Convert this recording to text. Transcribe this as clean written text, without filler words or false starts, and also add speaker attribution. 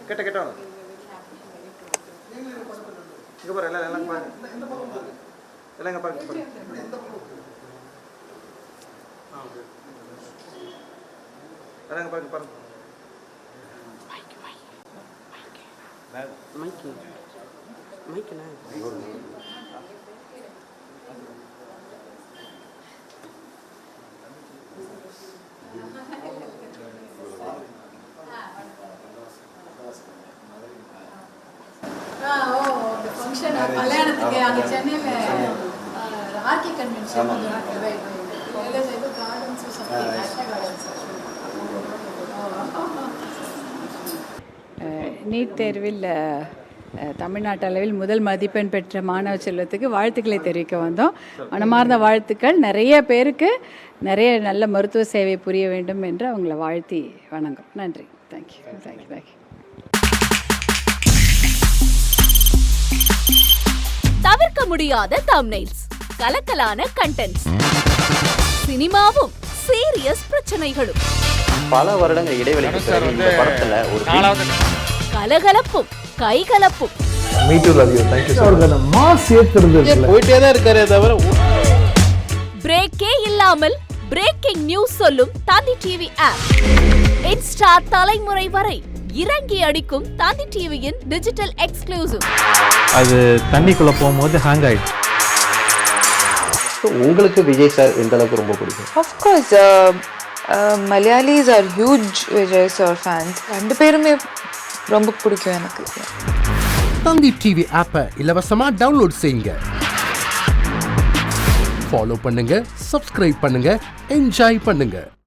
Speaker 1: கேட்ட கேட்ட இங்கே பாரு எல்லாம் எல்லாம் பாரு எல்லாம் இங்கே பாரு எல்லாம் இங்கே பாருங்க பாருங்க
Speaker 2: கல்யாணத்துக்கு அங்கே சென்னையில் ஆர்கே கன்வென்ஷன் நீட் தேர்வில் தமிழ்நாட்டு அளவில் முதல் மதிப்பெண் பெற்ற மாணவ செல்வத்துக்கு வாழ்த்துக்களை தெரிவிக்க வந்தோம். மனமார்ந்த வாழ்த்துக்கள். நிறைய பேருக்கு நிறைய நல்ல மருத்துவ சேவை புரிய வேண்டும் என்று அவங்கள வாழ்த்தி வணங்கும். நன்றி. Thank you thank you thank you.
Speaker 3: தவிர்க்க முடியாத தம்ப்நெயில்ஸ், கலக்கலான கண்டென்ட்ஸ், சினிமாவும் சீரியஸ் பிரச்சனைகளும்,
Speaker 4: பல வருடங்கள் இடைவெளிக்கு பிறகு இந்த படத்துல ஒரு
Speaker 3: கலகலப்பும் கைகலப்பும்,
Speaker 4: போயிட்டே தான் இருக்காரே தவிர
Speaker 3: பிரேக்கே இல்லாமல் பிரேக்கிங் நியூஸ் சொல்லும் தந்தி டிவி ஆப். இன்ஸ்டா தலைமுறை வரை இறங்கி அடிக்கும் தந்தி டிவியின் டிஜிட்டல் எக்ஸ்க்ளூசிவ்.
Speaker 5: அது தண்ணிக்குள்ள போகும்போது ஹேங் ஆயிடுச்சு.
Speaker 4: உங்களுக்கு விஜய் சார் எந்த அளவுக்கு ரொம்ப பிடிக்கும்?
Speaker 6: Of course, Malayalis are huge Vijay sir fans. ரெண்டு பேருமே ரொம்ப பிடிக்கும் எனக்கு.
Speaker 7: தந்தி டிவி ஆப்பை இலவசமா டவுன்லோட் செய்யுங்க. ஃபாலோ பண்ணுங்க, சப்ஸ்கிரைப் பண்ணுங்க, என்ஜாய் பண்ணுங்க.